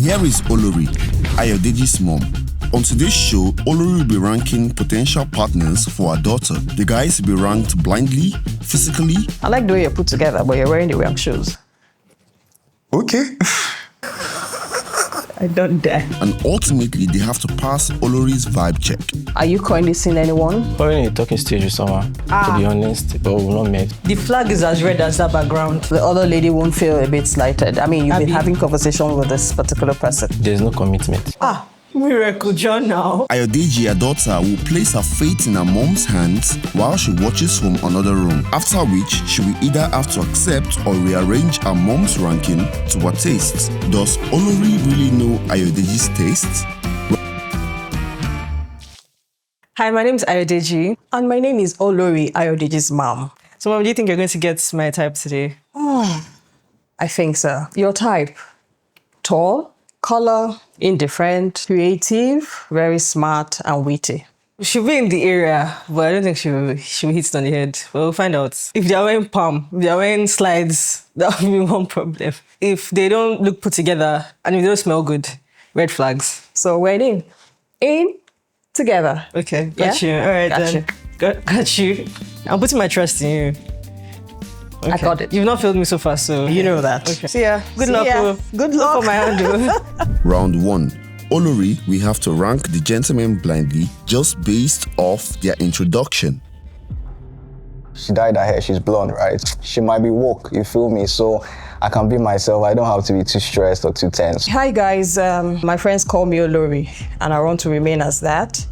Here is Olori, Ayodeji's mom. On today's show, Olori will be ranking potential partners for her daughter. The guys will be ranked blindly, physically. I like the way you're put together, but you're wearing the wrong shoes. Okay. I don't dare. And ultimately, they have to pass Olori's vibe check. Are you currently seeing anyone? We're in a talking stage with someone, to be honest, but we've not met. The flag is as red as that background. The other lady won't feel a bit slighted. I mean, you've been having conversation with this particular person. There's no commitment. Miracle John now. Ayodeji, her daughter, will place her fate in her mom's hands while she watches from another room, after which she will either have to accept or rearrange her mom's ranking to her tastes. Does Olori really know Ayodeji's tastes? Hi, my name is Ayodeji, and my name is Olori, Ayodeji's mom. So, Mom, do you think you're going to get my type today? I think so. Your type? Tall, color, indifferent, creative, very smart, and witty. She'll be in the area, but I don't think she'll hit it on the head. But we'll find out. If they're wearing palm, if they're wearing slides, that will be one problem. If they don't look put together, and if they don't smell good, red flags. So we're in, together. Okay, got you. All right, got then. Got you. I'm putting my trust in you. Okay. I got it. You've not failed me so far, so... You know that. Okay. See ya. Good luck. Good luck for my handle. Round 1. Olori, we have to rank the gentlemen blindly just based off their introduction. She dyed her hair, she's blonde, right? She might be woke, you feel me? So I can be myself. I don't have to be too stressed or too tense. Hi guys, my friends call me Olori, and I want to remain as that.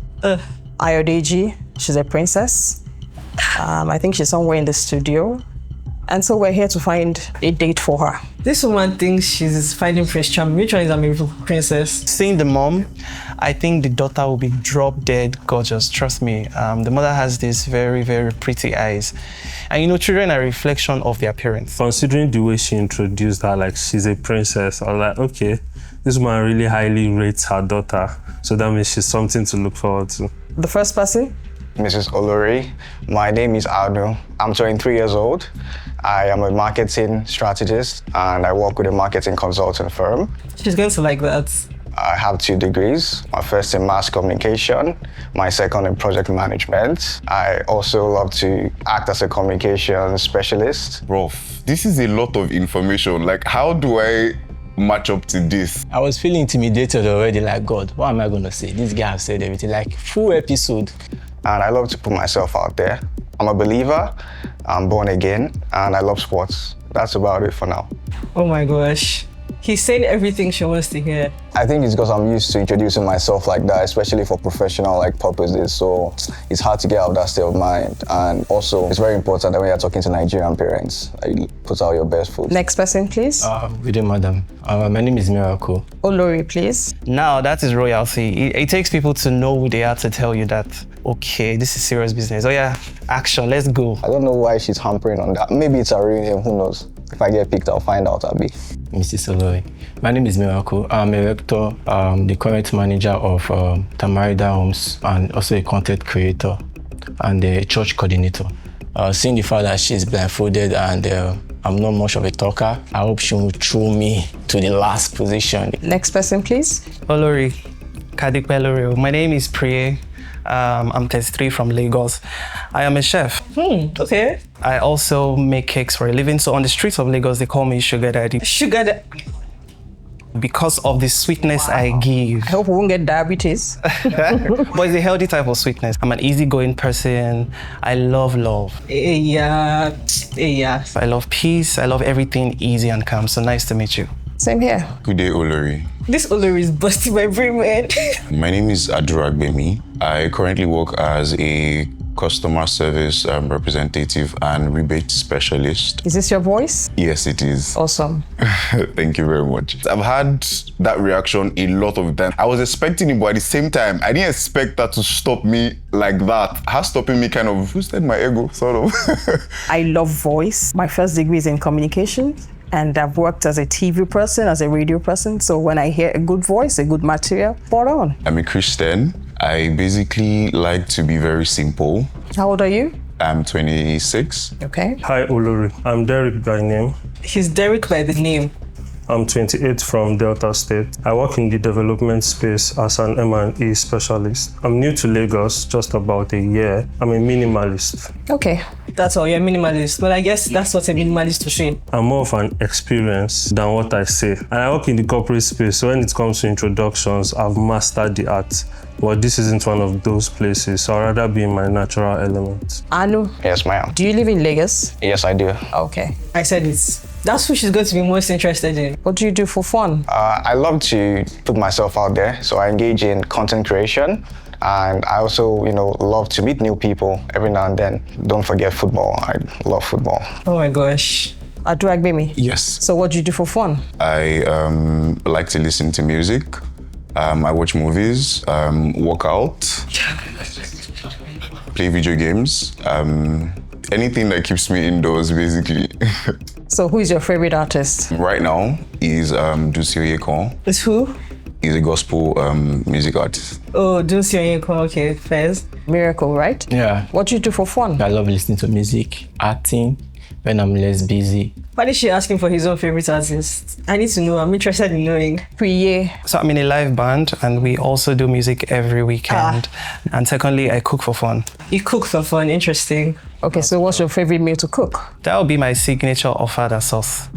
Ayodeji, she's a princess. I think she's somewhere in the studio. And so we're here to find a date for her. This woman thinks she's finding Prince Charming. Which one is a beautiful princess? Seeing the mom, I think the daughter will be drop dead gorgeous, trust me. The mother has these very, very pretty eyes. And you know, children are a reflection of their parents. Considering the way she introduced her, like she's a princess, I was like, okay, this woman really highly rates her daughter. So that means she's something to look forward to. The first person? Mrs. Olori, my name is Adu. I'm 23 years old. I am a marketing strategist and I work with a marketing consulting firm. She's going to like that. I have 2 degrees. My first in mass communication, my second in project management. I also love to act as a communication specialist. Bro, this is a lot of information. Like, how do I match up to this? I was feeling intimidated already, like, God, what am I going to say? This guy has said everything, like, full episode. And I love to put myself out there. I'm a believer, I'm born again, and I love sports. That's about it for now. Oh my gosh. He's saying everything she wants to hear. I think it's because I'm used to introducing myself like that, especially for professional purposes. So it's hard to get out of that state of mind. And also, it's very important that when you're talking to Nigerian parents, you put out your best foot. Next person, please. Good day, madam. My name is Miracle. Olori, please. Now, that is royalty. It takes people to know who they are to tell you that, okay, this is serious business. Oh yeah, action, let's go. I don't know why she's hampering on that. Maybe it's her real name, who knows? If I get picked, I'll find out, Abby. Mrs. Olori, my name is Miracle. I'm a rector, the current manager of Tamarida Homes, and also a content creator and a church coordinator. Seeing the fact that she's blindfolded and I'm not much of a talker, I hope she will throw me to the last position. Next person, please. Olori, Kadipe Olori. My name is Priye. I'm 33 from Lagos. I am a chef. Okay. I also make cakes for a living. So on the streets of Lagos, they call me Sugar Daddy. Sugar Daddy. Because of the sweetness I give. I hope we won't get diabetes. But it's a healthy type of sweetness. I'm an easygoing person. I love love. Yeah. I love peace. I love everything easy and calm. So nice to meet you. Same here. Good day, Olori. This Olori is busting my brain, man. My name is Aduragbemi. I currently work as a customer service representative and rebate specialist. Is this your voice? Yes, it is. Awesome. Thank you very much. I've had that reaction a lot of times. I was expecting it, but at the same time, I didn't expect that to stop me like that. Her stopping me kind of boosted my ego, sort of. I love voice. My first degree is in communication. And I've worked as a TV person, as a radio person. So when I hear a good voice, a good material, spot on. I'm a Christian. I basically like to be very simple. How old are you? I'm 26. Okay. Hi, Olori. I'm Derek by name. He's Derek by the name. I'm 28 from Delta State. I work in the development space as an M&E specialist. I'm new to Lagos, just about a year. I'm a minimalist. Okay. That's all, you're a minimalist. Well, I guess that's what a minimalist to say. I'm more of an experience than what I say. And I work in the corporate space, so when it comes to introductions, I've mastered the art. But this isn't one of those places, so I'd rather be in my natural element. Anu, Yes, ma'am. do you live in Lagos? Yes, I do. Okay. I said it. That's who she's going to be most interested in. What do you do for fun? I love to put myself out there, so I engage in content creation. And I also, love to meet new people every now and then. Don't forget football. I love football. Oh my gosh. Aduagbemi. Yes. So what do you do for fun? I like to listen to music. I watch movies, work out, play video games, anything that keeps me indoors, basically. So who is your favorite artist? Right now is Dusi Oyeko. It's who? He's a gospel music artist. Oh, Dusi Oyeko, okay, Fez. Miracle, right? Yeah. What do you do for fun? I love listening to music, acting, when I'm less busy. Why is she asking for his own favorite artist? I need to know. I'm interested in knowing. Priye. So I'm in a live band and we also do music every weekend. And secondly, I cook for fun. You cook for fun, interesting. Okay, so what's your favorite meal to cook? That would be my signature ofada sauce.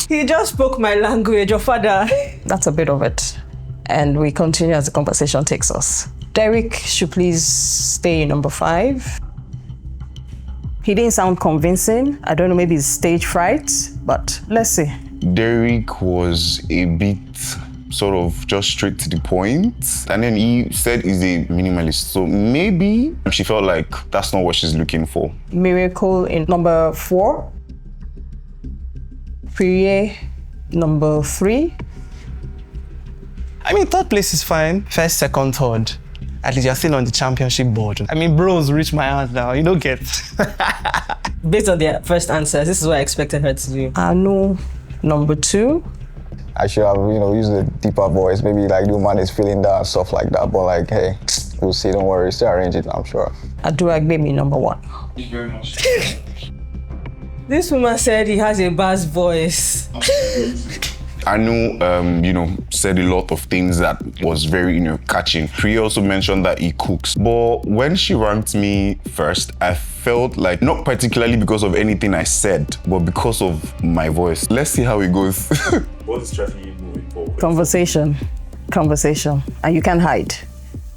He just spoke my language, your father. That's a bit of it. And we continue as the conversation takes us. Derek should please stay in number 5. He didn't sound convincing. I don't know, maybe it's stage fright, but let's see. Derek was a bit sort of just straight to the point. And then he said he's a minimalist. So maybe she felt like that's not what she's looking for. Miracle in number 4. Priye, number 3. I mean, third place is fine. First, second, third. At least you're still on the championship board. I mean, bros, reach my hand now. You don't get. Based on their first answers, this is what I expected her to do. Anu, number 2. I should have, used a deeper voice. Maybe like the woman is feeling that and stuff like that. But like, hey, we'll see. Don't worry. Still arrange it, I'm sure. Aduagbemi, number 1. Thank you very much. This woman said he has a bass voice. Anu, said a lot of things that was very, catching. Priya also mentioned that he cooks. But when she ranked me first, I felt like, not particularly because of anything I said, but because of my voice. Let's see how it goes. What is strategy moving forward? Conversation. And you can hide.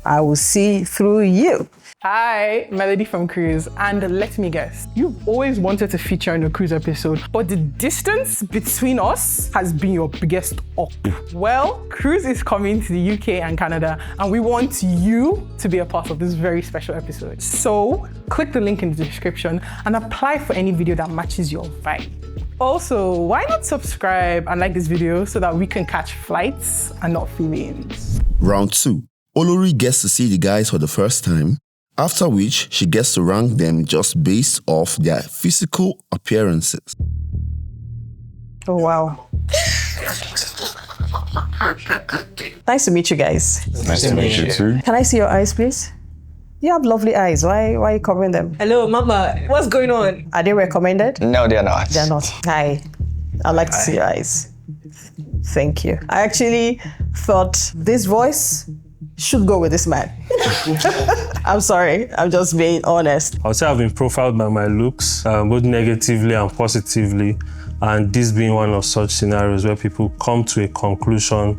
I will see through you. Hi, Melody from Cruise, and let me guess, you've always wanted to feature in a Cruise episode, but the distance between us has been your biggest up. Well, Cruise is coming to the UK and Canada, and we want you to be a part of this very special episode. So, click the link in the description and apply for any video that matches your vibe. Also, why not subscribe and like this video so that we can catch flights and not feelings? Round 2. Olori gets to see the guys for the first time, after which she gets to rank them just based off their physical appearances. Oh, wow. Nice to meet you guys. Nice to meet you too. Can I see your eyes, please? You have lovely eyes. Why are you covering them? Hello, Mama. What's going on? Are they recommended? No, they're not. They're not. Hi. I'd like to see your eyes. Thank you. I actually thought this voice should go with this man. I'm sorry. I'm just being honest. I would say I've been profiled by my looks, both negatively and positively. And this being one of such scenarios where people come to a conclusion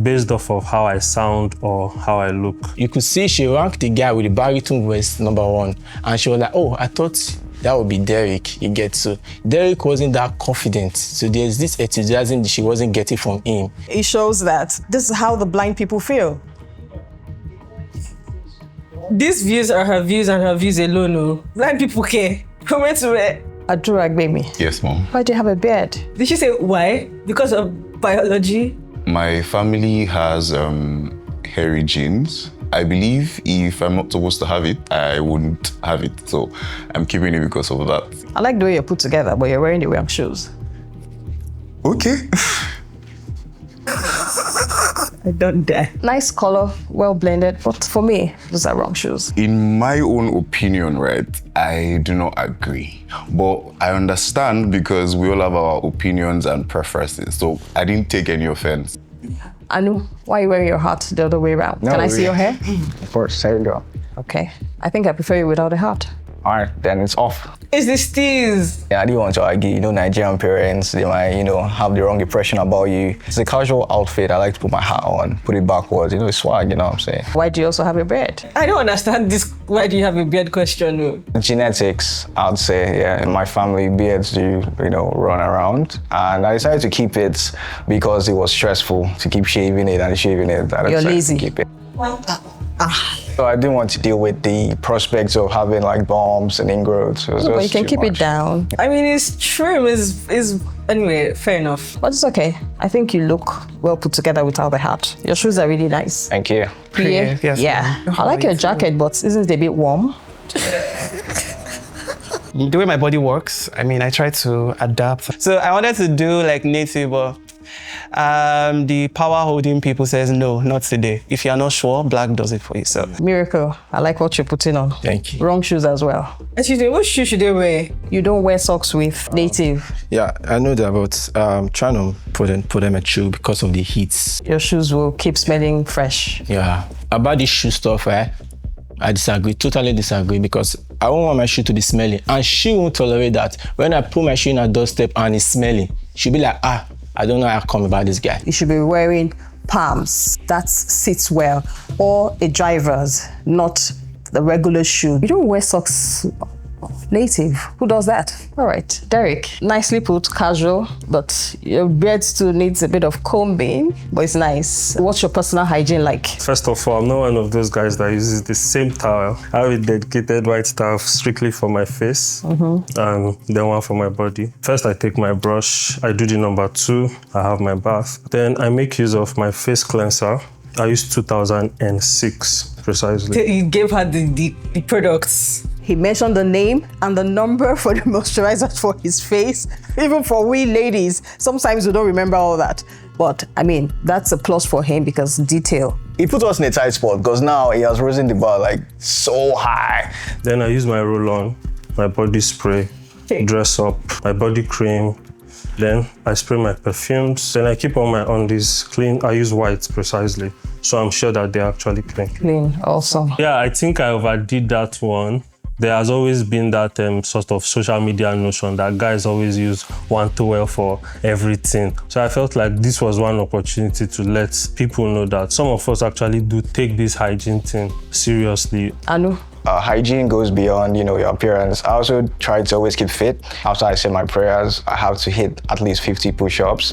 based off of how I sound or how I look. You could see she ranked the guy with the baritone voice number 1. And she was like, oh, I thought that would be Derek. You get so. Derek wasn't that confident. So there's this enthusiasm that she wasn't getting from him. It shows that this is how the blind people feel. These views are her views and her views alone. No. Blind people care. Comment to it. Aduagbemi. Yes, Mom. Why do you have a beard? Did she say why? Because of biology? My family has hairy genes. I believe if I'm not supposed to have it, I wouldn't have it. So I'm keeping it because of that. I like the way you're put together, but you're wearing the wrong shoes. Okay. I don't dare. Nice color, well blended, but for me, those are wrong shoes. In my own opinion, right, I do not agree. But I understand because we all have our opinions and preferences. So I didn't take any offense. Anu, why are you wearing your hat the other way around? No, Can I see we- your hair? Of course, there you go. Okay. I think I prefer you without a hat. All right, then it's off. It's the steez. Yeah, I didn't want to argue. Nigerian parents, they might, have the wrong impression about you. It's a casual outfit. I like to put my hat on, put it backwards. It's swag, you know what I'm saying? Why do you also have a beard? I don't understand this. Why do you have a beard question? Genetics, I'd say, yeah. In my family, beards do, run around. And I decided to keep it because it was stressful to keep shaving it and shaving it. I You're decided lazy. to keep it. So I didn't want to deal with the prospects of having like bumps and ingrowns. It was But you just can too keep it much. down. I mean, it's trim is anyway, fair enough. But it's okay. I think you look well put together without the hat. Your shoes are really nice. Thank you. Yeah. Yes, Yeah. I like your jacket, but isn't it a bit warm? The way my body works, I try to adapt. So I wanted to do like native, but the power holding people says no, not today. If you're not sure, black does it for you. So Miracle. I like what you're putting on. Thank you. Wrong shoes as well. Excuse me, what shoe should they wear? You don't wear socks with native. Yeah, I know that, but trying to put them at shoe because of the heat. Your shoes will keep smelling fresh. Yeah. About this shoe stuff, I disagree, totally disagree, because I don't want my shoe to be smelly. And she won't tolerate that. When I put my shoe in her doorstep and it's smelly, she'll be like, I don't know how come about this guy. You should be wearing palms. That sits well. Or a driver's, not the regular shoe. You don't wear socks native. Who does that? All right, Derek, nicely put, casual, but your beard still needs a bit of combing, but it's nice. What's your personal hygiene like? First of all, I'm not one of those guys that uses the same towel. I have a dedicated white towel strictly for my face and then one for my body. First, I take my brush. I do the number 2. I have my bath. Then I make use of my face cleanser. I used 2006 precisely. You gave her the products. He mentioned the name and the number for the moisturizer for his face. Even for we ladies, sometimes we don't remember all that. But that's a plus for him because detail. He put us in a tight spot because now he has risen the bar like so high. Then I use my roll-on, my body spray, dress up, my body cream. Then I spray my perfumes. Then I keep all my undies clean. I use white precisely, so I'm sure that they're actually clean. Clean, awesome. Yeah, I think I overdid that one. There has always been that sort of social media notion that guys always use one towel for everything. So I felt like this was one opportunity to let people know that some of us actually do take this hygiene thing seriously. Anu? Hygiene goes beyond, your appearance. I also try to always keep fit. After I say my prayers, I have to hit at least 50 push-ups.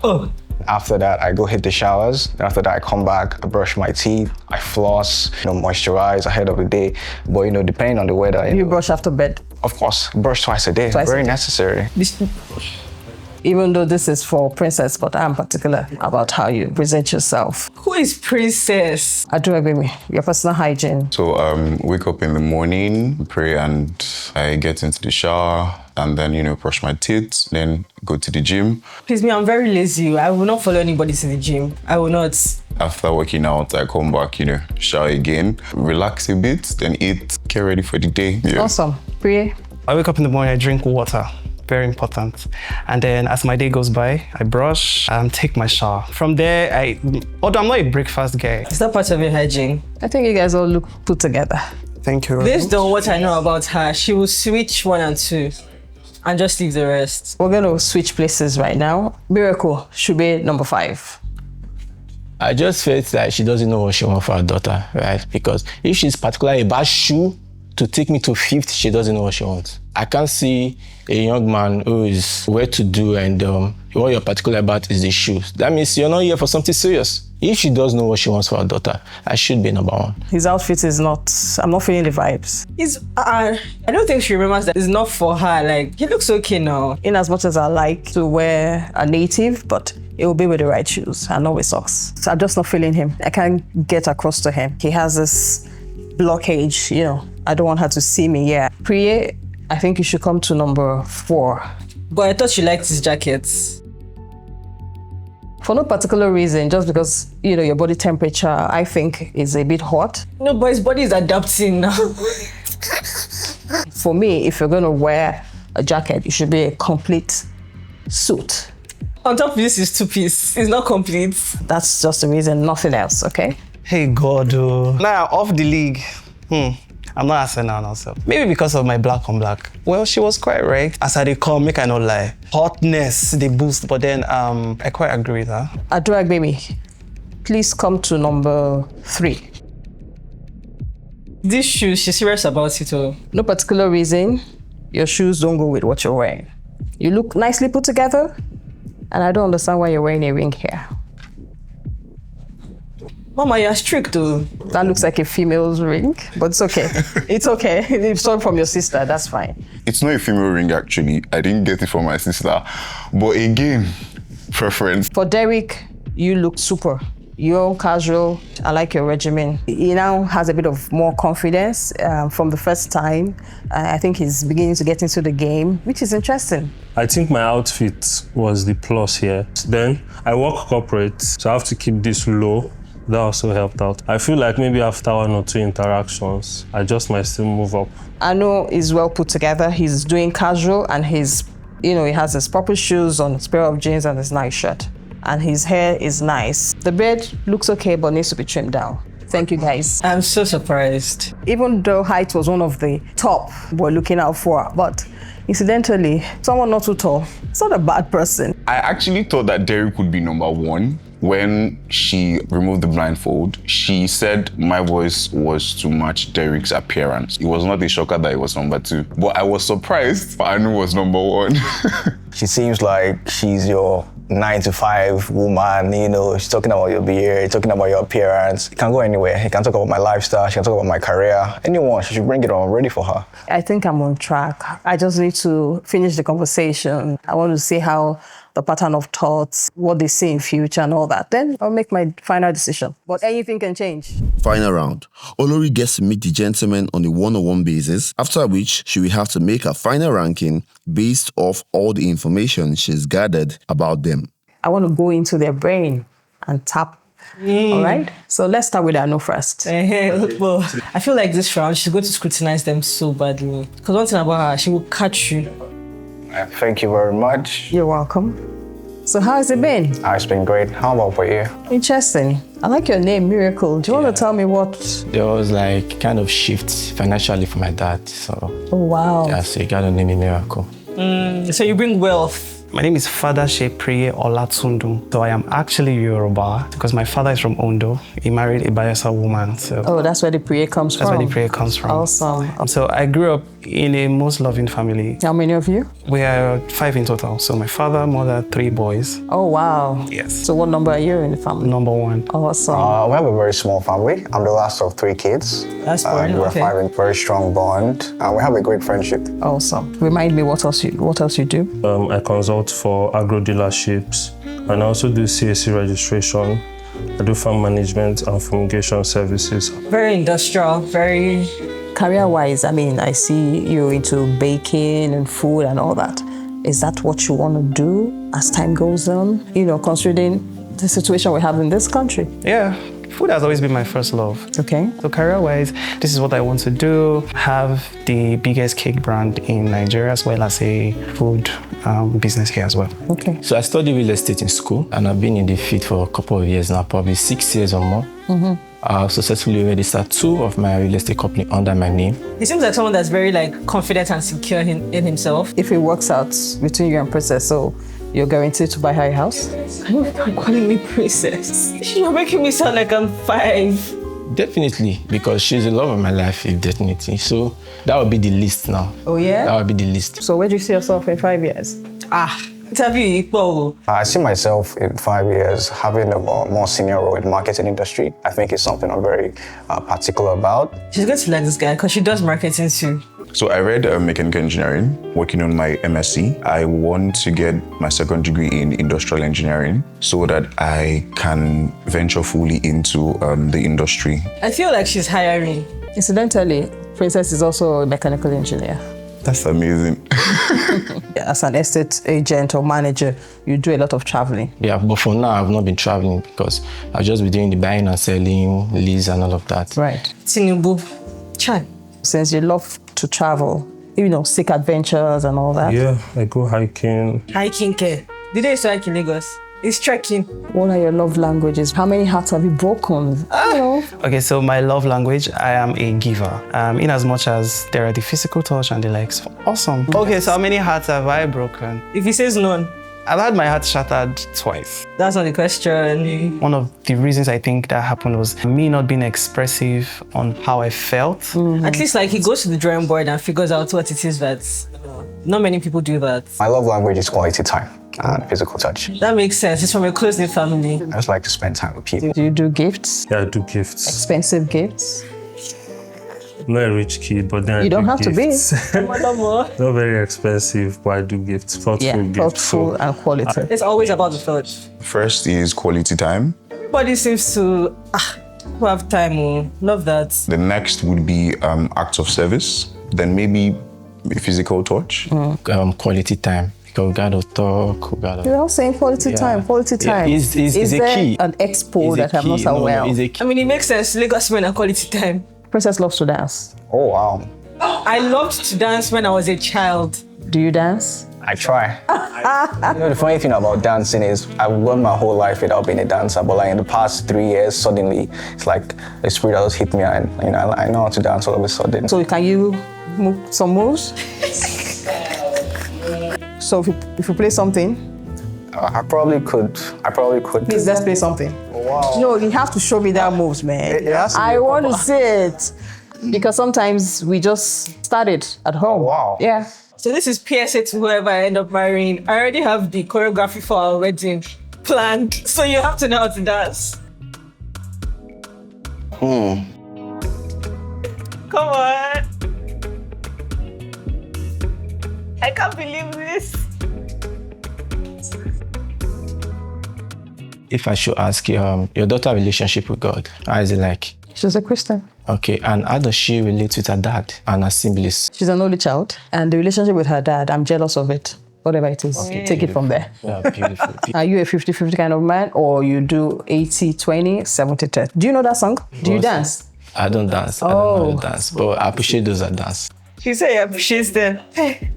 Oh. After that, I go hit the showers. Then after that, I come back, I brush my teeth, I floss, moisturize ahead of the day. But, depending on the weather. You brush after bed? Of course, brush twice a day. Very necessary. Even though this is for princess, but I'm particular about how you present yourself. Who is princess? I do agree with me. Your personal hygiene. So wake up in the morning, pray, and I get into the shower, and then brush my teeth, then go to the gym. Please, I'm very lazy. I will not follow anybody to the gym. I will not. After working out, I come back, shower again, relax a bit, then eat, get ready for the day. Yeah. Awesome. Pray. I wake up in the morning, I drink water. Very important. And then as my day goes by, I brush, take my shower. From there, although I'm not a breakfast guy. Is that part of your hygiene? I think you guys all look put together. Thank you. Based on what I know about her, she will switch 1 and 2 and just leave the rest. We're going to switch places right now. Miracle should be number 5. I just felt that she doesn't know what she wants for her daughter, right? Because if she's particularly about shoe, to take me to 5th, she doesn't know what she wants. I can't see a young man who is well-to-do and what you're particular about is the shoes. That means you're not here for something serious. If she does know what she wants for her daughter, I should be number 1. His outfit is not, I'm not feeling the vibes. I don't think she remembers that it's not for her. Like, he looks okay now. In as much as I like to wear a native, but it will be with the right shoes and not with socks. So I'm just not feeling him. I can't get across to him. He has this blockage, I don't want her to see me, yeah. Priye, I think you should come to number 4. But I thought she liked his jackets. For no particular reason, just because, your body temperature, I think, is a bit hot. No, but his body is adapting now. For me, if you're going to wear a jacket, it should be a complete suit. On top of this is two-piece. It's not complete. That's just the reason, nothing else, okay? Hey God, now off the league. I'm not Arsenal now, so maybe because of my black on black. Well, she was quite right. As I recall, make I not lie. Hotness, they boost, but then I quite agree with her. Adrag, baby, please come to number 3. These shoes, she's serious about it all. No particular reason, your shoes don't go with what you're wearing. You look nicely put together, and I don't understand why you're wearing a ring here. Mama, you're strict though. That looks like a female's ring, but it's okay. It's okay. It's all from your sister, that's fine. It's not a female ring, actually. I didn't get it from my sister. But again, preference. For Derek, you look super. You're casual. I like your regimen. He now has a bit of more confidence from the first time. I think he's beginning to get into the game, which is interesting. I think my outfit was the plus here. Then I work corporate, so I have to keep this low. That also helped out. I feel like maybe after 1 or 2 interactions, I just might still move up. I know he's well put together. He's doing casual and he has his proper shoes on, his pair of jeans and his nice shirt. And his hair is nice. The beard looks okay, but needs to be trimmed down. Thank you, guys. I'm so surprised. Even though height was one of the top we're looking out for, but incidentally, someone not too tall, it's not a bad person. I actually thought that Derek would be number 1. When she removed the blindfold, she said my voice was to match Derek's appearance. It was not a shocker that it was number 2, but I was surprised Anu was number 1. She seems like she's your 9-to-5 woman, she's talking about your beard, talking about your appearance. It can go anywhere. She can talk about my lifestyle, she can talk about my career. Anyone, she should bring it on, I'm ready for her. I think I'm on track. I just need to finish the conversation. I want to see how the pattern of thoughts, what they see in future and all that. Then I'll make my final decision. But anything can change. Final round. Olori gets to meet the gentleman on a one-on-one basis, after which she will have to make her final ranking based off all the information she's gathered about them. I want to go into their brain and tap. All right? So let's start with Anu first. Well, I feel like this round, she's going to scrutinize them so badly. Because one thing about her, she will catch you. Thank you very much. You're welcome. So how has it been? It's been great. How about for you? Interesting. I like your name, Miracle. Do you want to tell me what? There was like kind of shift financially for my dad, so. Oh, wow. Yeah, so you gotta name me Miracle. So you bring wealth. My name is Father Shepriye Olatundu. So I am actually Yoruba because my father is from Ondo. He married a Bayelsa woman. So oh, that's where the prayer comes from. That's where the prayer comes from. Awesome. So I grew up in a most loving family. How many of you? We are 5 in total. So my father, mother, 3 boys. Oh, wow. Yes. So what number are you in the family? Number 1. Awesome. We have a very small family. I'm the last of 3 kids. That's fine. We're Okay. 5 in very strong bond. We have a great friendship. Awesome. Remind me what else you do? I consult for agro dealerships and I also do CAC registration. I do farm management and fumigation services. Very industrial, very... Career-wise, I see you into baking and food and all that. Is that what you want to do as time goes on? Considering the situation we have in this country. Yeah. Food has always been my first love. Okay. So career-wise, this is what I want to do. Have the biggest cake brand in Nigeria as well as a food business here as well. Okay. So I studied real estate in school and I've been in the field for a couple of years now, probably 6 years or more. Mm-hmm. I've successfully registered 2 of my real estate company under my name. He seems like someone that's very confident and secure in himself. If it works out between you and Princess, so you're guaranteed to buy her a house? I know you're calling me princess. You're making me sound like I'm 5. Definitely, because she's the love of my life, definitely. So that would be the list now. Oh, yeah? That would be the list. So where do you see yourself in 5 years? I see myself in 5 years having a more senior role in the marketing industry. I think it's something I'm very particular about. She's going to like this guy because she does marketing too. So I read mechanical engineering, working on my MSc. I want to get my second degree in industrial engineering so that I can venture fully into the industry. I feel like she's hiring. Incidentally, Princess is also a mechanical engineer. That's amazing. As an estate agent or manager, you do a lot of traveling. Yeah, but for now, I've not been traveling because I've just been doing the buying and selling, lease and all of that. Right. Tinubu. Chai. Since you love to travel, seek adventures and all that. Yeah, I go hiking. Hiking care. Did they used to hike in Lagos? It's trekking. What are your love languages? How many hearts have you broken? Okay, so my love language, I am a giver. In as much as there are the physical touch and the likes. Awesome. Okay, so how many hearts have I broken? If he says none, I've had my heart shattered twice. that's not the question. One of the reasons I think that happened was me not being expressive on how I felt. At least like he goes to the drawing board and figures out what it is that not many people do that. My love language is quality time and physical touch. That makes sense. It's from a close-knit family. I just like to spend time with people. Do you do gifts? Yeah, I do gifts. Expensive gifts? I'm not a rich kid, but then You I don't do have to be. gifts. Not very expensive, but I do gifts. Thoughtful gifts. Thoughtful and quality. It's always about the thought. First is quality time. Everybody seems to who have time. Love that. The next would be acts of service. Then maybe a physical touch. Quality time. Because we gotta talk, we gotta... You're all saying quality time, quality time. Yeah, is a there key. an expo that I'm not aware of? It's a I mean, it makes sense. Lagos men are quality time. Princess loves to dance. Oh, wow. I loved to dance when I was a child. Do you dance? I try. The funny thing about dancing is I've gone my whole life without being a dancer, but like in the past 3 years, suddenly it's like a spirit that just hit me and I know how to dance all of a sudden. So can you move some moves? So if you play something, I probably could. please let's play something. Wow. No, you have to show me that moves, man. It has to be I a want to proper- see it. Because sometimes we just started at home. Oh, wow. Yeah. So this is PSA to whoever I end up marrying. I already have the choreography for our wedding planned. So you have to know how to dance. Come on. I can't believe this. If I should ask you, your daughter's relationship with God, how is it like? She's a Christian. Okay, and how does she relate with her dad and her siblings? She's an only child. And the relationship with her dad, I'm jealous of it. Whatever it is, take it from there. Yeah, beautiful. Are you a 50-50 kind of man or you do 80-20, 70-10? Do you know that song? Do you dance? I don't dance. I don't know how to dance, but I appreciate those that dance. She said he appreciates them. Eh.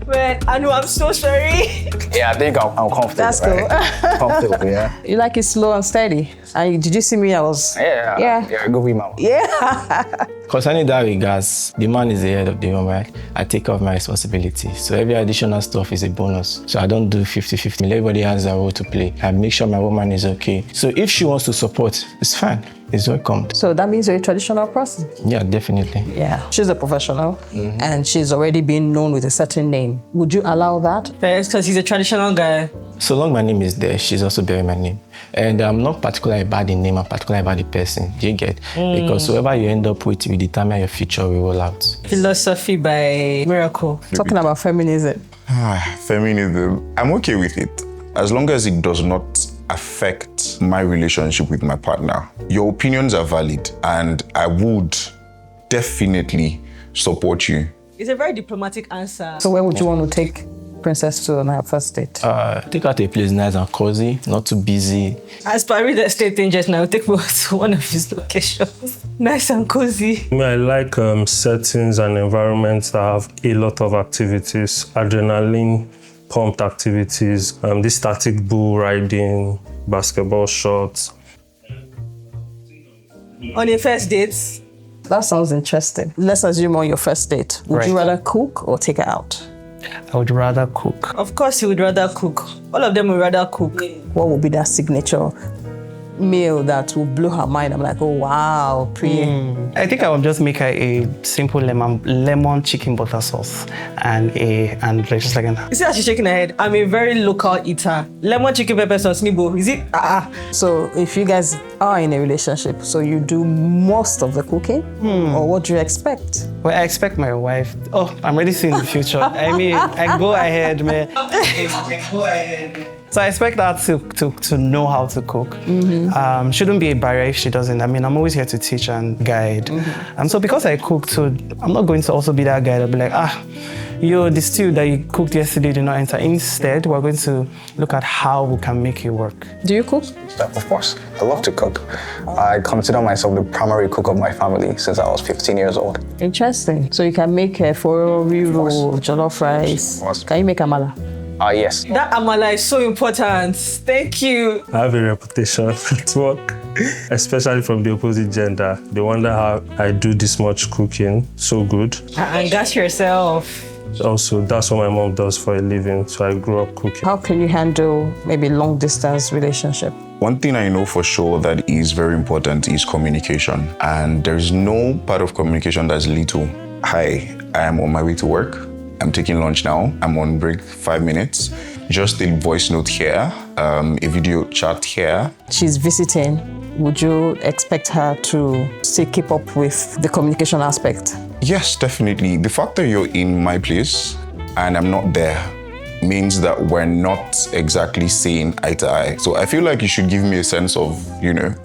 Man, Anu, I'm so sorry. Yeah, I think I'm comfortable. That's cool. Right? Comfortable, yeah. You like it slow and steady. Did you see me? I was... Yeah. Go with mama. Yeah. Concerning that regards, the man is the head of the home, right? I take care of my responsibility. So every additional stuff is a bonus. So I don't do 50-50. Everybody has a role to play. I make sure my woman is okay. So if she wants to support, it's fine. It's welcomed. So that means you're a traditional person? Yeah, definitely. Yeah. She's a professional and she's already been known with a certain name. Would you allow that? Yes, because he's a traditional guy. So long my name is there, she's also bearing my name. And I'm not particular about the name, I'm particular about the person. Do you get? Because whoever you end up with will determine your future will roll out. Philosophy by Miracle. Talking about feminism. Feminism. I'm okay with it. As long as it does not affect my relationship with my partner. Your opinions are valid and I would definitely support you. It's a very diplomatic answer. So where would you want to take Princess to on her first date? Take her to a place nice and cozy, not too busy. As per real estate agent now, take me to one of his locations. Nice and cozy. I like settings and environments that have a lot of activities, adrenaline pumped activities, this static bull riding, basketball shots. On your first date? That sounds interesting. Let's assume on your first date, would you rather cook or take her out? I would rather cook. Of course, he would rather cook. All of them would rather cook. What would be that signature meal that will blow her mind. I'm like, oh wow, pretty. I think I will just make her a simple lemon chicken butter sauce and just like You see how she's shaking her head? I'm a very local eater. Lemon chicken pepper sauce, Nibo. Is it? So if you guys are in a relationship, so you do most of the cooking, or what do you expect? Well, I expect my wife. Oh, I'm already seeing the future. I mean, I go ahead, man. I go ahead. So I expect her to know how to cook. Shouldn't be a barrier if she doesn't. I mean, I'm always here to teach and guide. And so because I cook too, I'm not going to also be that guy that'll be like, the stew that you cooked yesterday did not enter. Instead, we're going to look at how we can make it work. Do you cook? Of course, I love to cook. I consider myself the primary cook of my family since I was 15 years old. Interesting. So you can make a foro, riro, jollof rice. Can you make amala? Yes. That amala is so important. Thank you. I have a reputation at work, especially from the opposite gender. They wonder how I do this much cooking so good. And gas yourself. Also, that's what my mom does for a living, so I grew up cooking. How can you handle maybe long distance relationship? One thing I know for sure that is very important is communication. And there's no part of communication that's little. Hi, I am on my way to work. I'm taking lunch now. I'm on break 5 minutes. Just a voice note here, a video chat here. She's visiting. Would you expect her to still keep up with the communication aspect? Yes, definitely. The fact that you're in my place and I'm not there means that we're not exactly seeing eye to eye. So I feel like you should give me a sense of,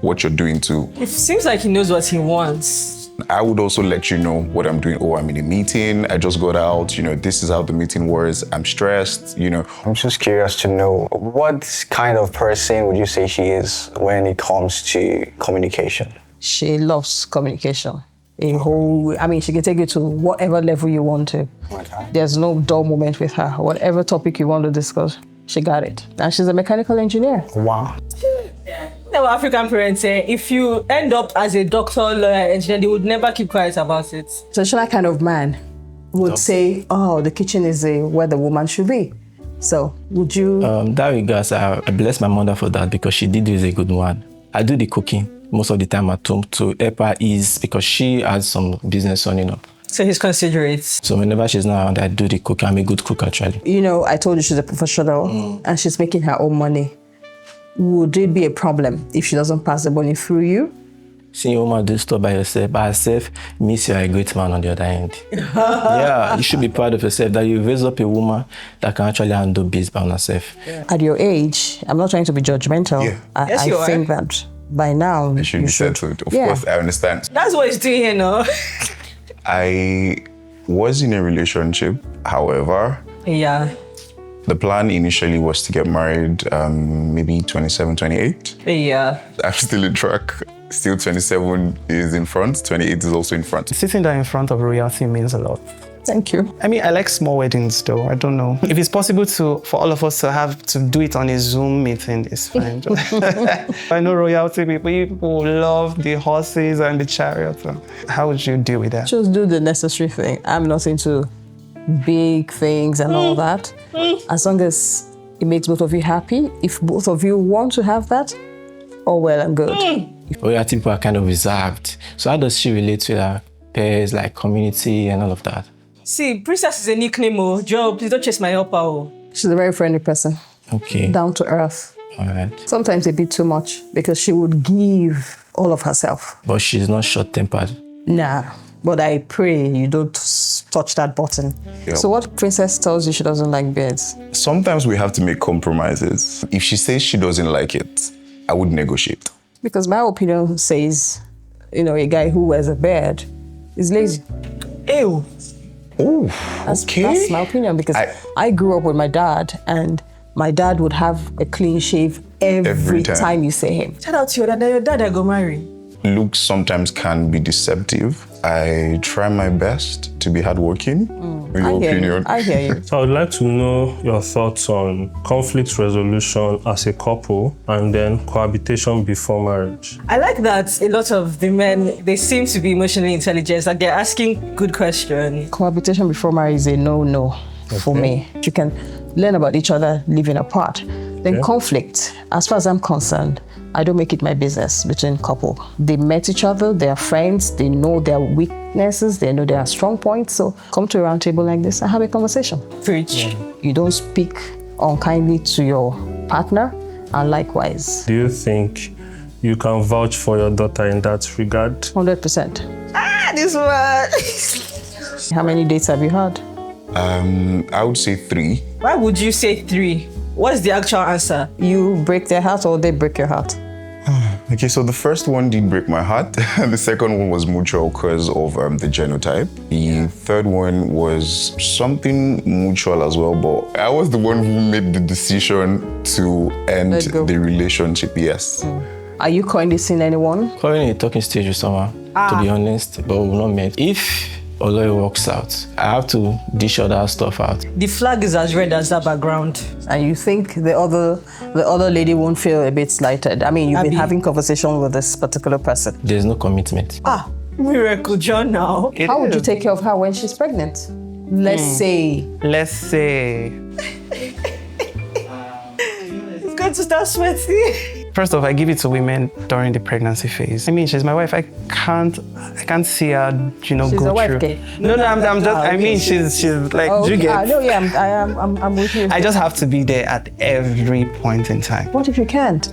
what you're doing too. It seems like he knows what he wants. I would also let you know what I'm doing. Oh, I'm in a meeting. I just got out. This is how the meeting was. I'm stressed, I'm just curious to know, what kind of person would you say she is when it comes to communication? She loves communication. She can take you to whatever level you want to. Okay. There's no dull moment with her. Whatever topic you want to discuss, she got it. And she's a mechanical engineer. Wow. Our African parents say if you end up as a doctor, lawyer, engineer, they would never keep quiet about it. Traditional kind of man would say, the kitchen is where the woman should be. So would you? That regards, I bless my mother for that because she did is a good one. I do the cooking most of the time at home to help her ease because she has some business on, So he's considerate. So whenever she's not around, I do the cooking. I'm a good cook actually. I told you she's a professional and she's making her own money. Would it be a problem if she doesn't pass the money through you? Seeing a woman do stuff by herself means you're a great man on the other end. Yeah, you should be proud of yourself that you raise up a woman that can actually handle business by herself. Yeah. At your age, I'm not trying to be judgmental. Yeah. I think that by now I should be settled. Of course, I understand. That's what he's doing here now. I was in a relationship, however. Yeah. The plan initially was to get married maybe 27, 28. Yeah. I'm still in track. Still 27 is in front, 28 is also in front. Sitting down in front of royalty means a lot. Thank you. I mean, I like small weddings though. I don't know. If it's possible for all of us to have to do it on a Zoom meeting, it's fine. I know royalty people love the horses and the chariots. How would you deal with that? Just do the necessary thing. I'm not into big things and all that. As long as it makes both of you happy, if both of you want to have that, all well and good. Royalty people are kind of reserved. So how does she relate to her peers, like community and all of that? See, Princess is a nickname, Joe, please don't chase my helper. She's a very friendly person. Okay. Down to earth. All right. Sometimes a bit too much because she would give all of herself. But she's not short-tempered. Nah. But I pray you don't touch that button. Yep. So what Princess tells you she doesn't like beards? Sometimes we have to make compromises. If she says she doesn't like it, I would negotiate. Because my opinion says, a guy who wears a beard is lazy. Ew. Oh, That's my opinion because I grew up with my dad and my dad would have a clean shave every time you see him. Shout out to your dad I go marry. Looks sometimes can be deceptive. I try my best to be hardworking. Your opinion. I hear you. So I would like to know your thoughts on conflict resolution as a couple and then cohabitation before marriage. I like that a lot of the men, they seem to be emotionally intelligent, like they're asking good questions. Cohabitation before marriage is a no-no for me. You can learn about each other living apart. Then conflict, as far as I'm concerned, I don't make it my business between couple. They met each other, they are friends, they know their weaknesses, they know their strong points. So come to a round table like this and have a conversation. Preach. You don't speak unkindly to your partner, and likewise. Do you think you can vouch for your daughter in that regard? 100%. This one. How many dates have you had? I would say 3. Why would you say 3? What's the actual answer? You break their heart or they break your heart? Okay, so the first one did break my heart. The second one was mutual because of the genotype. The third one was something mutual as well, but I was the one who made the decision to end the relationship, yes. Are you currently seeing anyone? Currently in a talking stage with someone, to be honest, but we've not met. If Oloy works out, I have to dish all that stuff out. The flag is as red as that background. And you think the other lady won't feel a bit slighted? I mean, you've been having conversation with this particular person. There's no commitment. Miracle John now. How would you take care of her when she's pregnant? Let's say. It's going to start sweating. First off, I give it to women during the pregnancy phase. I mean, she's my wife. I can't see her, She's go a through. wife, okay? No, I'm just. I mean, she's like. Oh, do you get? no, yeah, I'm with you. I just have to be there at every point in time. What if you can't?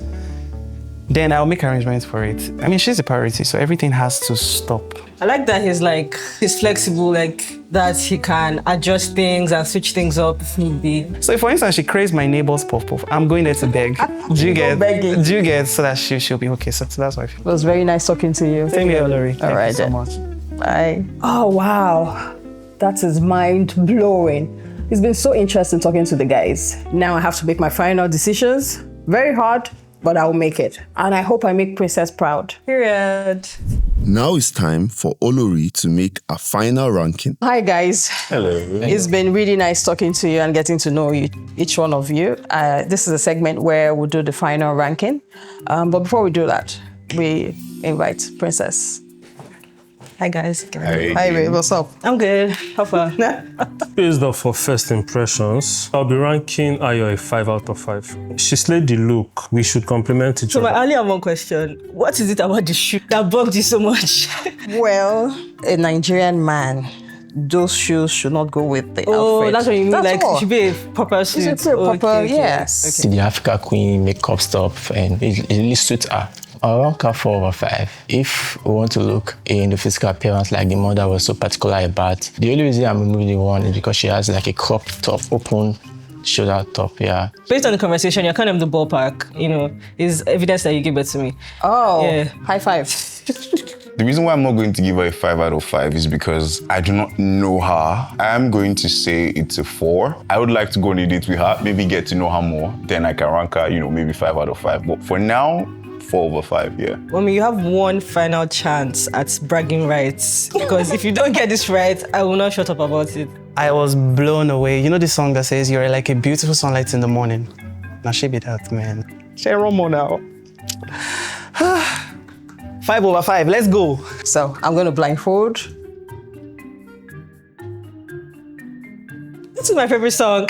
Then I'll make arrangements for it. I mean, she's a priority, so everything has to stop. I like that he's flexible, like that he can adjust things and switch things up if need be. So if, for instance, she craves my neighbor's puff puff, I'm going there to beg. Do you get? So that she'll be okay. So that's why I feel. It was very nice talking to you. Same here, Lori. All right, Thank you then. so much. Bye. Oh, wow. That is mind-blowing. It's been so interesting talking to the guys. Now I have to make my final decisions. Very hard, but I will make it. And I hope I make Princess proud. Period. Now it's time for Olori to make a final ranking. Hi, guys. Hello. It's been really nice talking to you and getting to know you, each one of you. This is a segment where we'll do the final ranking. But before we do that, we invite Princess. Hi, guys. Hi, babe. What's up? I'm good. How far? Based off of first impressions, I'll be ranking Ayo a 5 out of 5. She slayed the look. We should compliment each So other. I only have one question. What is it about the shoe that bugged you so much? Well, a Nigerian man, those shoes should not go with the outfit. That's what you mean. That's like all. it should be a proper suit. It should be a proper, yes. See the Africa Queen makeup stuff, and it really suits her. I'll rank her 4 over 5. If we want to look in the physical appearance like the mother was so particular about, the only reason I'm removing the one is because she has like a crop top, open shoulder top, yeah. Based on the conversation, you're kind of the ballpark, is evidence that you give it to me. Oh, Yeah. high five. The reason why I'm not going to give her a 5 out of 5 is because I do not know her. I am going to say it's a 4. I would like to go on a date with her, maybe get to know her more. Then I can rank her, maybe 5 out of 5. But for now, 4 over 5, yeah. I mean, you have one final chance at bragging rights. Because if you don't get this right, I will not shut up about it. I was blown away. You know the song that says you're like a beautiful sunlight in the morning? Now she be that, man. She Romo now. 5 over 5, let's go. So I'm going to blindfold. This is my favorite song.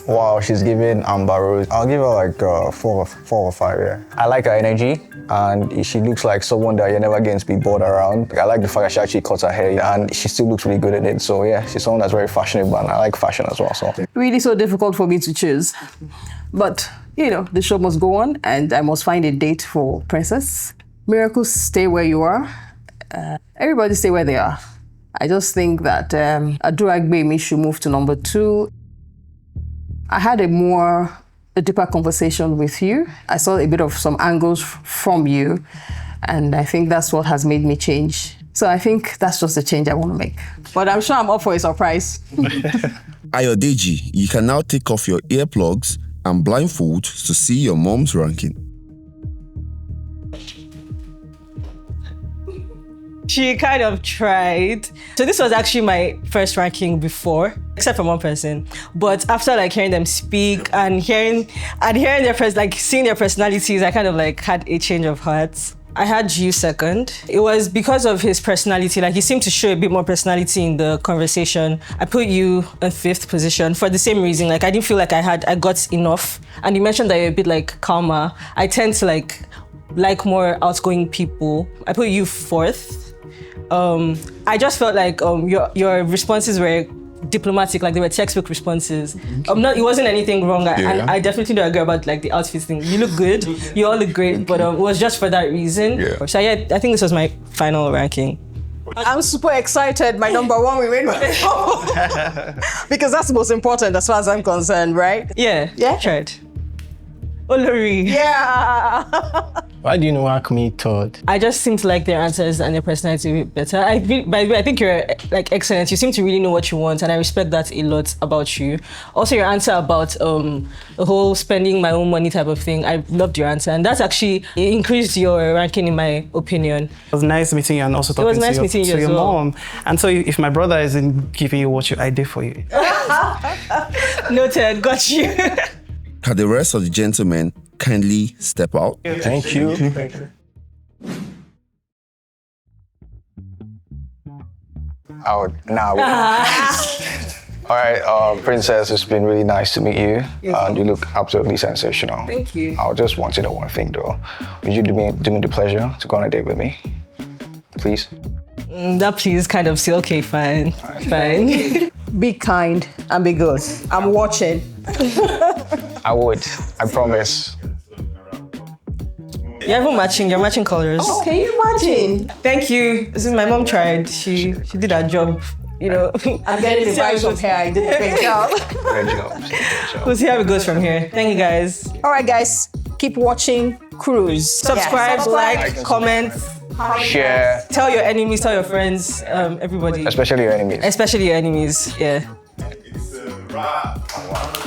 Wow, she's giving Amber Rose. I'll give her like 4 or 5, yeah. I like her energy, and she looks like someone that you're never going to be bored around. I like the fact that she actually cuts her hair, and she still looks really good in it. So yeah, she's someone that's very fashionable, and I like fashion as well. So Really so difficult for me to choose. But, the show must go on, and I must find a date for Princess. Miracle, stay where you are. Everybody stay where they are. I just think that Aduragbemi should move to number 2. I had a deeper conversation with you. I saw a bit of some angles from you, and I think that's what has made me change. So I think that's just the change I want to make. But I'm sure I'm up for a surprise. Ayodeji, you can now take off your earplugs and blindfold to see your mom's ranking. She kind of tried. So this was actually my first ranking before, except for one person. But after hearing them speak and hearing their seeing their personalities, I kind of had a change of heart. I had you second. It was because of his personality. Like, he seemed to show a bit more personality in the conversation. I put you in 5th position for the same reason. Like, I didn't feel like I got enough. And you mentioned that you're a bit like calmer. I tend to like more outgoing people. I put you 4th. I just felt like your responses were diplomatic, like they were textbook responses. It wasn't anything wrong. And I definitely don't agree about like the outfit thing. You look good, you all look great, but it was just for that reason. Yeah. So yeah, I think this was my final ranking. I'm super excited. My number one will win. Because that's the most important as far as I'm concerned, right? Yeah. Tried. Olori. Yeah. Why do you rank me third? I just seem to like their answers and their personality a bit better. By the way, I think you're like excellent. You seem to really know what you want, and I respect that a lot about you. Also, your answer about the whole spending my own money type of thing, I loved your answer, and that's actually increased your ranking in my opinion. It was nice meeting you and also talking to your mom. And so if my brother isn't giving you what I did for you. Noted, got you. Can the rest of the gentlemen kindly step out? Thank you. All right, Princess, it's been really nice to meet you. You look absolutely sensational. Thank you. I just want to know one thing though. Would you do me the pleasure to go on a date with me? Please? That please kind of say, okay, fine. Fine. Be kind and be good. I'm watching. I would, I promise. You're even matching colors. Oh, can you imagine? Thank you. This is my mom tried. She did her job. You know. I'm getting the vibes from here. I did a great job. Great job. We'll see how it goes from here. Thank you guys. All right, guys. Keep watching Cruise. Subscribe, like, comment, Share. tell your enemies, tell your friends, everybody. Especially your enemies. Especially your enemies. Yeah. It's a wrap.